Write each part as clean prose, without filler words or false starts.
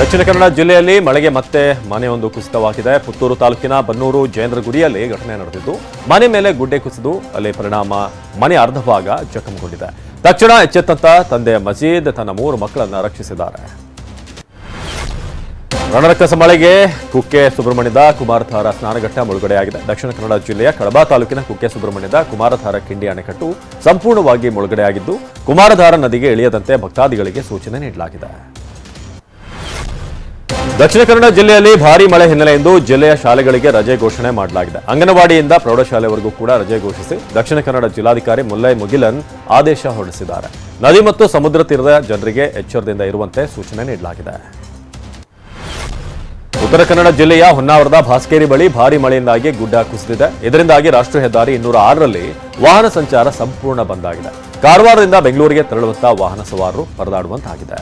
ದಕ್ಷಿಣ ಕನ್ನಡ ಜಿಲ್ಲೆಯಲ್ಲಿ ಮಳೆಗೆ ಮತ್ತೆ ಮನೆಯೊಂದು ಕುಸಿತವಾಗಿದೆ. ಪುತ್ತೂರು ತಾಲೂಕಿನ ಬನ್ನೂರು ಜಯೇಂದ್ರಗುಡಿಯಲ್ಲಿ ಘಟನೆ ನಡೆದಿದ್ದು ಮನೆ ಮೇಲೆ ಗುಡ್ಡೆ ಕುಸಿದು ಅಲ್ಲಿ ಪರಿಣಾಮ ಮನೆ ಅರ್ಧ ಭಾಗ ಜಖಂಗೊಂಡಿದೆ. ತಕ್ಷಣ ಎಚ್ಚೆತ್ತಂತ ತಂದೆ ಮಜೀದ್ ತನ್ನ 3 ಮಕ್ಕಳನ್ನ ರಕ್ಷಿಸಿದ್ದಾರೆ. ರಣರಕ್ಕಸ ಮಳೆಗೆ ಕುಕ್ಕೆ ಸುಬ್ರಹ್ಮಣ್ಯದ ಕುಮಾರಧಾರ ಸ್ನಾನಘಟ್ಟ ಮುಳುಗಡೆಯಾಗಿದೆ. ದಕ್ಷಿಣ ಕನ್ನಡ ಜಿಲ್ಲೆಯ ಕಡಬ ತಾಲೂಕಿನ ಕುಕ್ಕೆ ಸುಬ್ರಹ್ಮಣ್ಯದ ಕುಮಾರಧಾರ ಕಿಂಡಿ ಅಣೆಕಟ್ಟು ಸಂಪೂರ್ಣವಾಗಿ ಮುಳುಗಡೆಯಾಗಿದ್ದು ಕುಮಾರಧಾರ ನದಿಗೆ ಇಳಿಯದಂತೆ ಭಕ್ತಾದಿಗಳಿಗೆ ಸೂಚನೆ ನೀಡಲಾಗಿದೆ. ದಕ್ಷಿಣ ಕನ್ನಡ ಜಿಲ್ಲೆಯಲ್ಲಿ ಭಾರೀ ಮಳೆ ಹಿನ್ನೆಲೆಯಿಂದ ಜಿಲ್ಲೆಯ ಶಾಲೆಗಳಿಗೆ ರಜೆ ಘೋಷಣೆ ಮಾಡಲಾಗಿದೆ. ಅಂಗನವಾಡಿಯಿಂದ ಪ್ರೌಢಶಾಲೆವರೆಗೂ ಕೂಡ ರಜೆ ಘೋಷಿಸಿ ದಕ್ಷಿಣ ಕನ್ನಡ ಜಿಲ್ಲಾಧಿಕಾರಿ ಮುಲ್ಲೈ ಮುಗಿಲನ್ ಆದೇಶ ಹೊರಡಿಸಿದ್ದಾರೆ. ನದಿ ಮತ್ತು ಸಮುದ್ರ ತೀರದ ಜನರಿಗೆ ಎಚ್ಚರದಿಂದ ಇರುವಂತೆ ಸೂಚನೆ ನೀಡಲಾಗಿದೆ. ಉತ್ತರ ಕನ್ನಡ ಜಿಲ್ಲೆಯ ಹೊನ್ನಾವರದ ಭಾಸ್ಕೇರಿ ಬಳಿ ಭಾರೀ ಮಳೆಯಿಂದಾಗಿ ಗುಡ್ಡ ಕುಸಿದಿದೆ. ಇದರಿಂದಾಗಿ ರಾಷ್ಟ್ರೀಯ ಹೆದ್ದಾರಿ 206ರಲ್ಲಿ ವಾಹನ ಸಂಚಾರ ಸಂಪೂರ್ಣ ಬಂದ್ ಆಗಿದೆ. ಕಾರವಾರದಿಂದ ಬೆಂಗಳೂರಿಗೆ ತೆರಳುವಂತಹ ವಾಹನ ಸವಾರರು ಪರದಾಡುವಂತಾಗಿದೆ.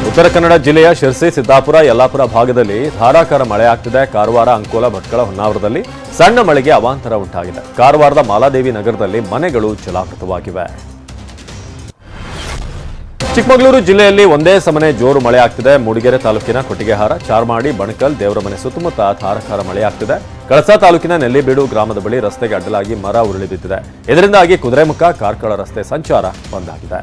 ಉತ್ತರ ಕನ್ನಡ ಜಿಲ್ಲೆಯ ಶಿರ್ಸಿ, ಸಿದ್ದಾಪುರ, ಯಲ್ಲಾಪುರ ಭಾಗದಲ್ಲಿ ಧಾರಾಕಾರ ಮಳೆಯಾಗ್ತಿದೆ. ಕಾರವಾರ, ಅಂಕೋಲ, ಭಟ್ಕಳ, ಹೊನ್ನಾವರದಲ್ಲಿ ಸಣ್ಣ ಮಳೆಗೆ ಅವಾಂತರ ಉಂಟಾಗಿದೆ. ಕಾರವಾರದ ಮಾಲಾದೇವಿ ನಗರದಲ್ಲಿ ಮನೆಗಳು ಜಲಾವೃತವಾಗಿವೆ. ಚಿಕ್ಕಮಗಳೂರು ಜಿಲ್ಲೆಯಲ್ಲಿ ಒಂದೇ ಸಮನೆ ಜೋರು ಮಳೆ ಆಗ್ತಿದೆ. ಮೂಡಿಗೆರೆ ತಾಲೂಕಿನ ಕೊಟ್ಟಿಗೆಹಾರ, ಚಾರ್ಮಾಡಿ, ಬಣಕಲ್, ದೇವರಮನೆ ಸುತ್ತಮುತ್ತ ಧಾರಾಕಾರ ಮಳೆಯಾಗ್ತಿದೆ. ಕಳಸಾ ತಾಲೂಕಿನ ನೆಲ್ಲಿಬೀಡು ಗ್ರಾಮದ ಬಳಿ ರಸ್ತೆಗೆ ಅಡ್ಡಲಾಗಿ ಮರ ಉರುಳಿ ಬಿದ್ದಿದೆ. ಇದರಿಂದಾಗಿ ಕುದುರೆಮುಖ ಕಾರ್ಕಳ ರಸ್ತೆ ಸಂಚಾರ ಬಂದ್ ಆಗಿದೆ.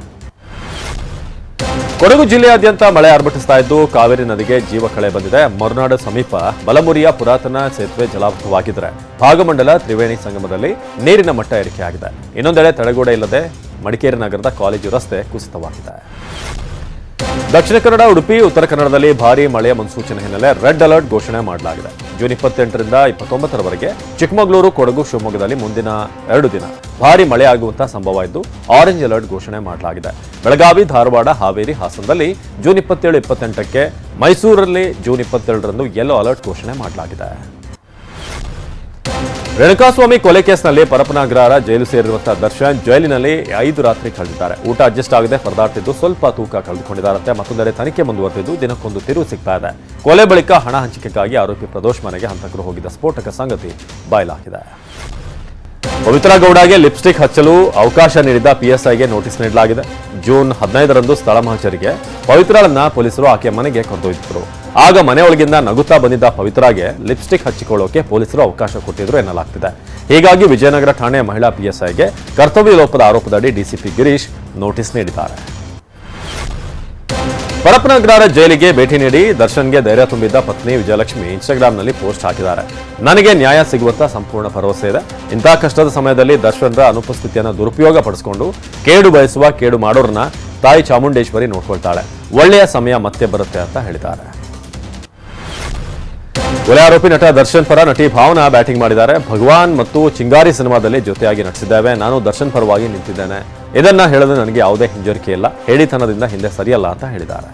ಕೊಡಗು ಜಿಲ್ಲೆಯಾದ್ಯಂತ ಮಳೆ ಆರ್ಭಟಿಸ್ತಾ ಇದ್ದು ಕಾವೇರಿ ನದಿಗೆ ಜೀವಕಳೆ ಬಂದಿದೆ. ಮೊರನಾಡು ಸಮೀಪ ಬಲಮುರಿಯ ಪುರಾತನ ಸೇತುವೆ ಜಲಾವೃತವಾಗಿದ್ದರೆ ಭಾಗಮಂಡಲ ತ್ರಿವೇಣಿ ಸಂಗಮದಲ್ಲಿ ನೀರಿನ ಮಟ್ಟ ಏರಿಕೆಯಾಗಿದೆ. ಇನ್ನೊಂದೆಡೆ ತಡೆಗೋಡೆ ಇಲ್ಲದೆ ಮಡಿಕೇರಿ ನಗರದ ಕಾಲೇಜು ರಸ್ತೆ ಕುಸಿತವಾಗಿದೆ. ದಕ್ಷಿಣ ಕನ್ನಡ, ಉಡುಪಿ, ಉತ್ತರ ಕನ್ನಡದಲ್ಲಿ ಭಾರೀ ಮಳೆಯ ಮುನ್ಸೂಚನೆ ಹಿನ್ನೆಲೆ ರೆಡ್ ಅಲರ್ಟ್ ಘೋಷಣೆ ಮಾಡಲಾಗಿದೆ. ಜೂನ್ 28ರಿಂದ 29ರವರೆಗೆ ಚಿಕ್ಕಮಗಳೂರು, ಕೊಡಗು, ಶಿವಮೊಗ್ಗದಲ್ಲಿ ಮುಂದಿನ 2 ದಿನ ಭಾರೀ ಮಳೆಯಾಗುವಂತಹ ಸಂಭವ ಇದ್ದು ಆರೆಂಜ್ ಅಲರ್ಟ್ ಘೋಷಣೆ ಮಾಡಲಾಗಿದೆ. ಬೆಳಗಾವಿ, ಧಾರವಾಡ, ಹಾವೇರಿ, ಹಾಸನದಲ್ಲಿ ಜೂನ್ 27, 28ಕ್ಕೆ, ಮೈಸೂರಲ್ಲಿ ಜೂನ್ 27ರಂದು ಯೆಲ್ಲೋ ಅಲರ್ಟ್ ಘೋಷಣೆ ಮಾಡಲಾಗಿದೆ. ರೇಣುಕಾಸ್ವಾಮಿ ಕೊಲೆ ಕೇಸ್ನಲ್ಲಿ ಪರಪನಗ್ರಹಾರ ಜೈಲು ಸೇರಿರುವಂತಹ ದರ್ಶನ್ ಜೈಲಿನಲ್ಲಿ 5 ರಾತ್ರಿ ಕಳೆದಿದ್ದಾರೆ. ಊಟ ಅಡ್ಜಸ್ಟ್ ಆಗದೆ ಪರದಾಡ್ತಿದ್ದು ಸ್ವಲ್ಪ ತೂಕ ಕಳೆದುಕೊಂಡಿದ್ದಾರಂತೆ. ಮತ್ತೊಂದೆಡೆ ತನಿಖೆ ಮುಂದುವರೆದಿದ್ದು ದಿನಕ್ಕೊಂದು ತಿರುವು ಸಿಗ್ತಾ ಇದೆ. ಕೊಲೆ ಬಳಿಕ ಹಣ ಹಂಚಿಕೆಗಾಗಿ ಆರೋಪಿ ಪ್ರದೋಷ್ ಮನೆಗೆ ಹಂತಕರು ಹೋಗಿದ್ದ ಸ್ಫೋಟಕ ಸಂಗತಿ ಬಯಲಾಗಿದೆ. ಪವಿತ್ರ ಗೌಡಗೆ ಲಿಪ್ಸ್ಟಿಕ್ ಹಚ್ಚಲು ಅವಕಾಶ ನೀಡಿದ್ದ ಪಿಎಸ್ಐಗೆ ನೋಟಿಸ್ ನೀಡಲಾಗಿದೆ. ಜೂನ್ 15ರಂದು ಸ್ಥಳ ಮಹಚರಿಗೆ ಪವಿತ್ರಳನ್ನ ಪೊಲೀಸರು ಆಕೆ ಮನೆಗೆ ಕರೆದೊಯ್ದಿದ್ರು. ಆಗ ಮನೆಯೊಳಗಿಂದ ನಗುತ್ತಾ ಬಂದಿದ್ದ ಪವಿತ್ರಾಗೆ ಲಿಪ್ಸ್ಟಿಕ್ ಹಚ್ಚಿಕೊಳ್ಳೋಕೆ ಪೊಲೀಸರು ಅವಕಾಶ ಕೊಟ್ಟಿದ್ರು ಎನ್ನಲಾಗ್ತಿದೆ. ಹೀಗಾಗಿ ವಿಜಯನಗರ ಠಾಣೆಯ ಮಹಿಳಾ ಪಿಎಸ್ಐಗೆ ಕರ್ತವ್ಯ ಲೋಪದ ಆರೋಪದಡಿ ಡಿಸಿಪಿ ಗಿರೀಶ್ ನೋಟಿಸ್ ನೀಡಿದ್ದಾರೆ. ಪರಪನಗ್ರಹಾರ ಜೈಲಿಗೆ ಭೇಟಿ ನೀಡಿ ದರ್ಶನ್ಗೆ ಧೈರ್ಯ ತುಂಬಿದ್ದ ಪತ್ನಿ ವಿಜಯಲಕ್ಷ್ಮಿ ಇನ್ಸ್ಟಾಗ್ರಾಂನಲ್ಲಿ ಪೋಸ್ಟ್ ಹಾಕಿದ್ದಾರೆ. ನನಗೆ ನ್ಯಾಯ ಸಿಗುವಂತ ಸಂಪೂರ್ಣ ಭರವಸೆ ಇದೆ. ಇಂತಹ ಕಷ್ಟದ ಸಮಯದಲ್ಲಿ ದರ್ಶನ್ರ ಅನುಪಸ್ಥಿತಿಯನ್ನು ದುರುಪಯೋಗ ಪಡಿಸಿಕೊಂಡು ಕೇಡು ಬಯಸುವ ಕೇಡು ಮಾಡೋರನ್ನ ತಾಯಿ ಚಾಮುಂಡೇಶ್ವರಿ ನೋಡ್ಕೊಳ್ತಾಳೆ. ಒಳ್ಳೆಯ ಸಮಯ ಮತ್ತೆ ಬರುತ್ತೆ ಅಂತ ಹೇಳಿದ್ದಾರೆ. ಕೊಲೆ ಆರೋಪಿ ನಟ ದರ್ಶನ್ ಪರ ನಟಿ ಭಾವನಾ ಬ್ಯಾಟಿಂಗ್ ಮಾಡಿದ್ದಾರೆ. ಭಗವಾನ್ ಮತ್ತು ಚಿಂಗಾರಿ ಸಿನಿಮಾದಲ್ಲಿ ಜೊತೆಯಾಗಿ ನಟಿಸಿದ್ದೇವೆ. ನಾನು ದರ್ಶನ್ ಪರವಾಗಿ ನಿಂತಿದ್ದೇನೆ. ಇದನ್ನ ಹೇಳಲು ನನಗೆ ಯಾವುದೇ ಹಿಂಜರಿಕೆ ಇಲ್ಲ. ಹೇಳಿತನದಿಂದ ಹಿಂದೆ ಸರಿಯಲ್ಲ ಅಂತ ಹೇಳಿದ್ದಾರೆ.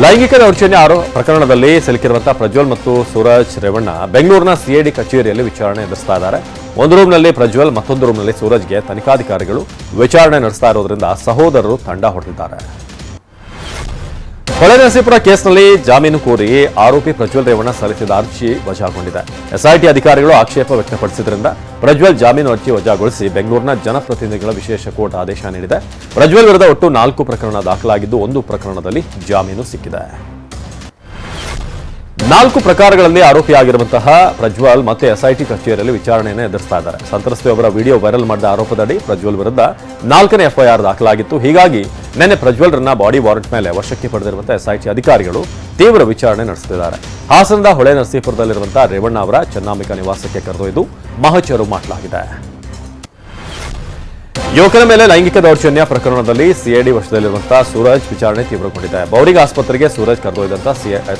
ಲೈಂಗಿಕ ದೌರ್ಜನ್ಯ ಪ್ರಕರಣದಲ್ಲಿ ಸಿಲುಕಿರುವಂತಹ ಪ್ರಜ್ವಲ್ ಮತ್ತು ಸೂರಜ್ ರೇವಣ್ಣ ಬೆಂಗಳೂರಿನ ಸಿಐಡಿ ಕಚೇರಿಯಲ್ಲಿ ವಿಚಾರಣೆ ಎದುರಿಸ್ತಾ ಇದ್ದಾರೆ. ಒಂದು ರೂಮ್ನಲ್ಲಿ ಪ್ರಜ್ವಲ್, ಮತ್ತೊಂದು ರೂಮ್ನಲ್ಲಿ ಸೂರಜ್ಗೆ ತನಿಖಾಧಿಕಾರಿಗಳು ವಿಚಾರಣೆ ನಡೆಸ್ತಾ ಇರೋದ್ರಿಂದ ಸಹೋದರರು ತಂಡ ಹೊಡೆದಿದ್ದಾರೆ. ಹೊಳೆನರಸೀಪುರ ಕೇಸ್ನಲ್ಲಿ ಜಾಮೀನು ಕೋರಿ ಆರೋಪಿ ಪ್ರಜ್ವಲ್ ರೇವಣ್ಣ ಸಲ್ಲಿಸಿದ ಅರ್ಜಿ ವಜಾಗೊಂಡಿದೆ. ಎಸ್ಐಟಿ ಅಧಿಕಾರಿಗಳು ಆಕ್ಷೇಪ ವ್ಯಕ್ತಪಡಿಸಿದ್ರಿಂದ ಪ್ರಜ್ವಲ್ ಜಾಮೀನು ಅರ್ಜಿ ವಜಾಗೊಳಿಸಿ ಬೆಂಗಳೂರಿನ ಜನಪ್ರತಿನಿಧಿಗಳ ವಿಶೇಷ ಕೋರ್ಟ್ ಆದೇಶ ನೀಡಿದೆ. ಪ್ರಜ್ವಲ್ ವಿರುದ್ಧ ಒಟ್ಟು 4 ಪ್ರಕರಣ ದಾಖಲಾಗಿದ್ದು 1 ಪ್ರಕರಣದಲ್ಲಿ ಜಾಮೀನು ಸಿಕ್ಕಿದೆ. 4 ಪ್ರಕಾರಗಳಲ್ಲಿ ಆರೋಪಿಯಾಗಿರುವಂತಹ ಪ್ರಜ್ವಲ್ ಮತ್ತೆ ಎಸ್ಐಟಿ ಕಚೇರಿಯಲ್ಲಿ ವಿಚಾರಣೆಯನ್ನು ಎದುರಿಸ್ತಾ ಇದ್ದಾರೆ. ಸಂತ್ರಸ್ತೆಯೊಬ್ಬರ ವಿಡಿಯೋ ವೈರಲ್ ಮಾಡಿದ ಆರೋಪದಡಿ ಪ್ರಜ್ವಲ್ ವಿರುದ್ಧ 4ನೇ ಎಫ್ಐಆರ್ ದಾಖಲಾಗಿತ್ತು. ಹೀಗಾಗಿ ನಿನ್ನೆ ಪ್ರಜ್ವಲ್ರನ್ನ ಬಾಡಿ ವಾರೆಂಟ್ ಮೇಲೆ ವಶಕ್ಕೆ ಪಡೆದಿರುವಂತಹ ಎಸ್ಐಟಿ ಅಧಿಕಾರಿಗಳು ತೀವ್ರ ವಿಚಾರಣೆ ನಡೆಸುತ್ತಿದ್ದಾರೆ. ಹಾಸನದ ಹೊಳೆನರಸೀಪುರದಲ್ಲಿರುವಂತಹ ರೇವಣ್ಣ ಅವರ ಚೆನ್ನಾಂಬಿಕಾ ನಿವಾಸಕ್ಕೆ ಕರೆದೊಯ್ದು ಮಹಜರು ಮಾಡಲಾಗಿದೆ. ಯುವಕರ ಮೇಲೆ ಲೈಂಗಿಕ ದೌರ್ಜನ್ಯ ಪ್ರಕರಣದಲ್ಲಿ ಸಿಐಡಿ ವಶದಲ್ಲಿರುವಂತಹ ಸೂರಜ್ ವಿಚಾರಣೆ ತೀವ್ರಗೊಂಡಿದೆ. ಬೌರಿಂಗ್ ಆಸ್ಪತ್ರೆಗೆ ಸೂರಜ್ ಕರೆದೊಯ್ದಂತಹ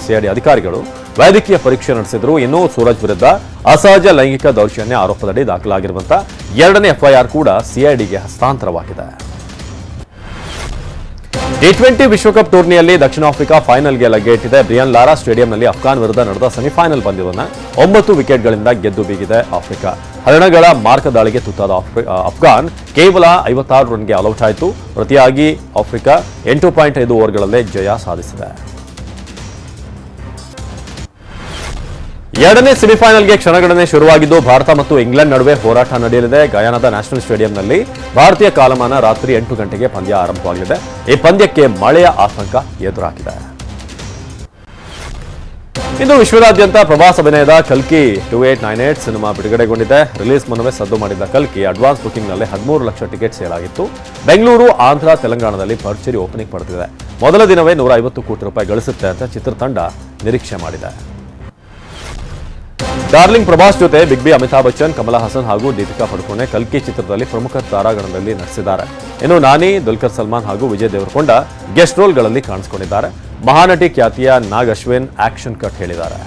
ಸಿಐಡಿ ಅಧಿಕಾರಿಗಳು ವೈದ್ಯಕೀಯ ಪರೀಕ್ಷೆ ನಡೆಸಿದ್ರು. ಇನ್ನು ಸೂರಜ್ ವಿರುದ್ಧ ಅಸಹಜ ಲೈಂಗಿಕ ದೌರ್ಜನ್ಯ ಆರೋಪದಡಿ ದಾಖಲಾಗಿರುವಂತಹ 2ನೇ ಎಫ್ಐಆರ್ ಕೂಡ ಸಿಐಡಿಗೆ ಹಸ್ತಾಂತರವಾಗಿದೆ. T20 ವಿಶ್ವಕಪ್ ಟೂರ್ನಿಯಲ್ಲಿ ದಕ್ಷಿಣ ಆಫ್ರಿಕಾ ಫೈನಲ್ಗೆ ಲಗ್ಗೆಯಿಟ್ಟಿದೆ. ಬ್ರಿಯನ್ ಲಾರಾ ಸ್ಟೇಡಿಯಂನಲ್ಲಿ ಅಫ್ಘಾನ್ ವಿರುದ್ಧ ನಡೆದ ಸೆಮಿಫೈನಲ್ ಪಂದ್ಯವನ್ನು 9 ವಿಕೆಟ್ಗಳಿಂದ ಗೆದ್ದು ಬೀಗಿದೆ ಆಫ್ರಿಕಾ. ಹರಣಗಳ ಮಾರ್ಕ ದಾಳಿಗೆ ತುತ್ತಾದ ಅಫ್ಘಾನ್ ಕೇವಲ 56 ರನ್ಗೆ ಆಲ್ಔಟ್ ಆಯಿತು. ಪ್ರತಿಯಾಗಿ ಆಫ್ರಿಕಾ 8.5 ಓವರ್ಗಳಲ್ಲೇ ಜಯ ಸಾಧಿಸಿದೆ. ಎರಡನೇ ಸೆಮಿಫೈನಲ್ಗೆ ಕ್ಷಣಗಣನೆ ಶುರುವಾಗಿದ್ದು ಭಾರತ ಮತ್ತು ಇಂಗ್ಲೆಂಡ್ ನಡುವೆ ಹೋರಾಟ ನಡೆಯಲಿದೆ. ಗಯಾನಾದ ನ್ಯಾಷನಲ್ ಸ್ಟೇಡಿಯಂನಲ್ಲಿ ಭಾರತೀಯ ಕಾಲಮಾನ ರಾತ್ರಿ 8 ಗಂಟೆಗೆ ಪಂದ್ಯ ಆರಂಭವಾಗಲಿದೆ. ಈ ಪಂದ್ಯಕ್ಕೆ ಮಳೆಯ ಆತಂಕ ಎದುರಾಗಿದೆ. ಇಂದು ವಿಶ್ವದಾದ್ಯಂತ ಪ್ರವಾಸ ಅಭಿನಯದ ಕಲ್ಕಿ 2898 ಸಿನಿಮಾ ಬಿಡುಗಡೆಗೊಂಡಿದೆ. ರಿಲೀಸ್ ಮುನ್ನವೇ ಸದ್ದು ಮಾಡಿದ್ದ ಕಲ್ಕಿ ಅಡ್ವಾನ್ಸ್ ಬುಕಿಂಗ್ನಲ್ಲಿ 13 ಲಕ್ಷ ಟಿಕೆಟ್ ಸೇಲ್ ಆಗಿತ್ತು. ಬೆಂಗಳೂರು, ಆಂಧ್ರ, ತೆಲಂಗಾಣದಲ್ಲಿ ಭರ್ಜರಿ ಓಪನಿಂಗ್ ಪಡೆದಿದೆ. ಮೊದಲ ದಿನವೇ 150 ಕೋಟಿ ರೂಪಾಯಿ ಗಳಿಸುತ್ತೆ ಅಂತ ಚಿತ್ರತಂಡ ನಿರೀಕ್ಷೆ ಮಾಡಿದೆ. ಡಾರ್ಲಿಂಗ್ ಪ್ರಭಾಸ್ ಜೊತೆ ಬಿಗ್ ಬಿ, ಅಮಿತಾಬ್ ಬಚ್ಚನ್, ಕಮಲಾ ಹಾಸನ್ ಹಾಗೂ ದೀಪಿಕಾ ಪಡುಕೋಣೆ ಕಲ್ಕಿ ಚಿತ್ರದಲ್ಲಿ ಪ್ರಮುಖ ತಾರಾಗಣದಲ್ಲಿ ನಟಿಸಿದ್ದಾರೆ. ಇನ್ನು ನಾನಿ, ದುಲ್ಕರ್ ಸಲ್ಮಾನ್ ಹಾಗೂ ವಿಜಯ್ ದೇವರಕೊಂಡ ಗೆಸ್ಟ್ ರೋಲ್ಗಳಲ್ಲಿ ಕಾಣಿಸಿಕೊಂಡಿದ್ದಾರೆ. ಮಹಾನಟಿ ಖ್ಯಾತಿಯ ನಾಗ್ ಅಶ್ವಿನ್ ಆಕ್ಷನ್ ಕಟ್ ಹೇಳಿದ್ದಾರೆ.